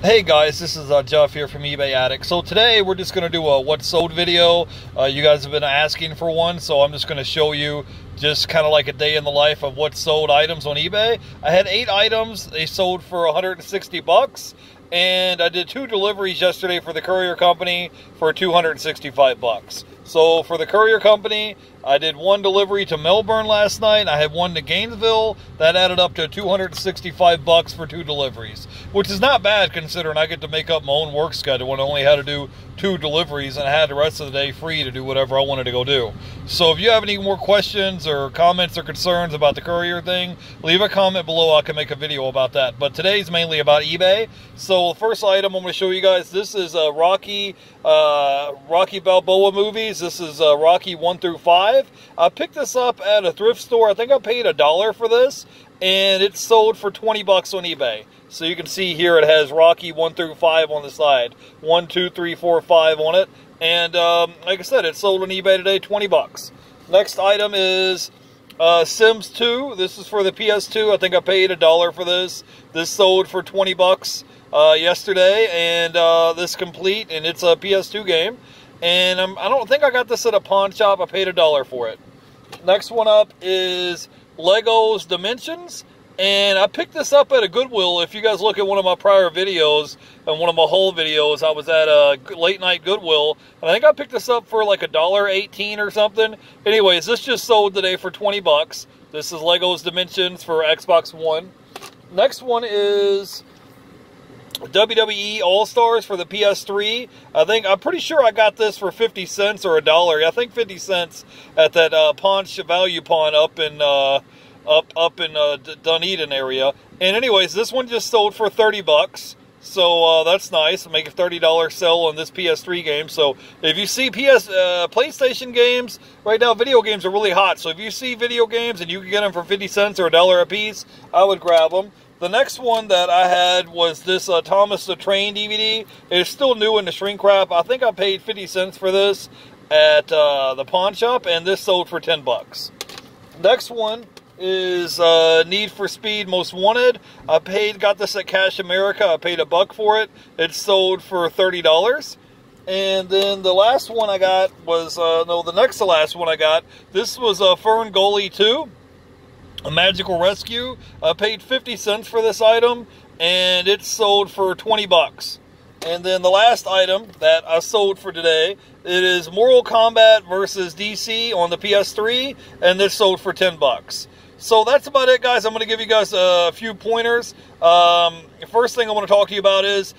Hey guys, this is Jeff here from EbayAddicts. So today we're just going to do a what sold video. You guys have been asking for one, so I'm just going to show you just kind of like a day in the life of what sold items on eBay. I had 8 items. They sold for 160 bucks, and I did 2 deliveries yesterday for the courier company for 265 bucks. So for the courier company, I did 1 delivery to Melbourne last night. I had 1 to Gainesville. That added up to 265 bucks for 2 deliveries, which is not bad considering I get to make up my own work schedule when I only had to do 2 deliveries and I had the rest of the day free to do whatever I wanted to go do. So if you have any more questions or comments or concerns about the courier thing, leave a comment below. I can make a video about that. But today's mainly about eBay. So the first item I'm going to show you guys, this is Rocky Balboa movies. This is Rocky 1 through 5. I picked this up at a thrift store. I think I paid $1 for this, and it's sold for 20 bucks on eBay. So you can see here it has Rocky 1 through 5 on the side. 1, 2, 3, 4, 5 on it. And like I said, it's sold on eBay today, 20 bucks. Next item is Sims 2. This is for the PS2. I think I paid $1 for this. This sold for 20 bucks yesterday, and this complete, and it's a PS2 game. And I don't think I got this at a pawn shop. I paid $1 for it. Next one up is Lego's Dimensions. And I picked this up at a Goodwill. If you guys look at one of my prior videos and one of my haul videos, I was at a late night Goodwill. And I think I picked this up for like $1.18 or something. Anyways, this just sold today for 20 bucks. This is Lego's Dimensions for Xbox One. Next one is WWE All Stars for the PS3. I'm pretty sure I got this for 50 cents or $1. I think 50 cents at that value pawn up in Dunedin area. And anyways, this one just sold for 30 bucks. So that's nice. Make a $30 sell on this PS3 game. So if you see PlayStation games, right now video games are really hot. So if you see video games and you can get them for 50 cents or $1 a piece, I would grab them. The next one that I had was this Thomas the Train DVD. It's still new in the shrink wrap. I think I paid 50 cents for this at the pawn shop, and this sold for 10 bucks. Next one is Need for Speed Most Wanted. Got this at Cash America. I paid $1 for it. It sold for $30. And then the last one I got was, the next to last one I got, this was Fern Gully 2. A Magical Rescue. I paid 50 cents for this item, and it sold for 20 bucks. And then the last item that I sold for today, it is Mortal Kombat versus DC on the PS3, and this sold for 10 bucks. So that's about it, guys. I'm going to give you guys a few pointers. First thing I want to talk to you about is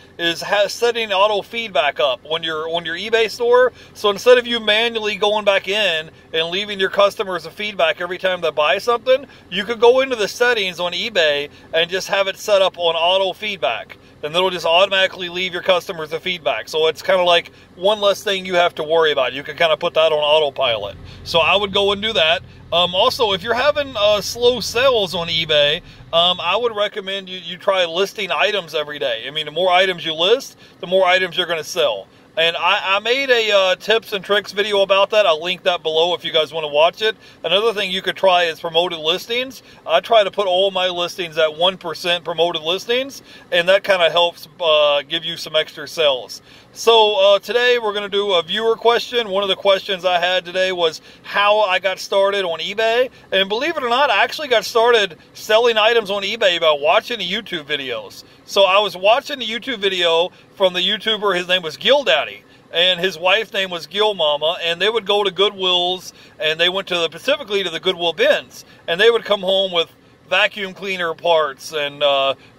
setting auto feedback up on your eBay store. So instead of you manually going back in and leaving your customers a feedback every time they buy something, you could go into the settings on eBay and just have it set up on auto feedback. And it'll just automatically leave your customers a feedback. So it's kind of like one less thing you have to worry about. You can kind of put that on autopilot. So I would go and do that. Also, if you're having slow sales on eBay, I would recommend you try listing items every day. I mean, the more items you list, the more items you're going to sell. And I made a tips and tricks video about that. I'll link that below if you guys want to watch it. Another thing you could try is promoted listings. I try to put all my listings at 1% promoted listings, and that kind of helps give you some extra sales. So today we're going to do a viewer question. One of the questions I had today was how I got started on eBay. And believe it or not, I actually got started selling items on eBay by watching the YouTube videos. So I was watching the YouTube video from the YouTuber, his name was Gill Daddy, and his wife's name was Gill Mama, and they would go to Goodwills, and they went to specifically to the Goodwill bins, and they would come home with vacuum cleaner parts and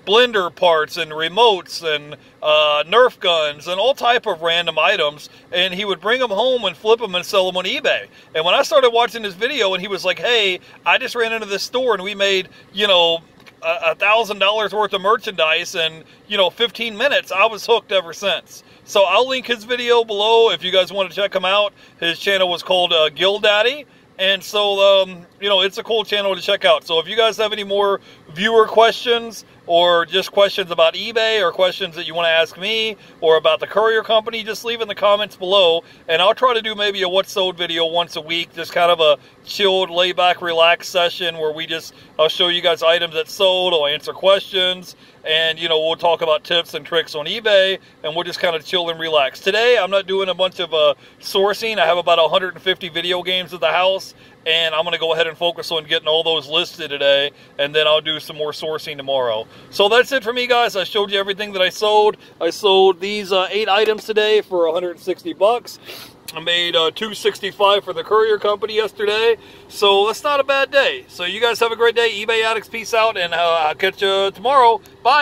blender parts and remotes and Nerf guns and all type of random items, and he would bring them home and flip them and sell them on eBay. And when I started watching this video and he was like, hey, I just ran into this store and we made, $1,000 worth of merchandise in 15 minutes, I was hooked ever since. So I'll link his video below if you guys want to check him out. His channel was called Gill Daddy. And so, it's a cool channel to check out. So if you guys have any more viewer questions or just questions about eBay or questions that you want to ask me or about the courier company, just leave in the comments below. And I'll try to do maybe a what sold video once a week, just kind of a chilled, lay back, relax session where I'll show you guys items that sold, I'll answer questions, and we'll talk about tips and tricks on eBay, and we'll just kind of chill and relax. Today, I'm not doing a bunch of sourcing. I have about 150 video games at the house, and I'm going to go ahead and focus on getting all those listed today, and then I'll do some more sourcing tomorrow. So that's it for me, guys. I showed you everything that I sold. I sold these 8 items today for 160 bucks. I made $265 for the courier company yesterday, so that's not a bad day. So you guys have a great day. eBay Addicts, peace out, and I'll catch you tomorrow. Bye.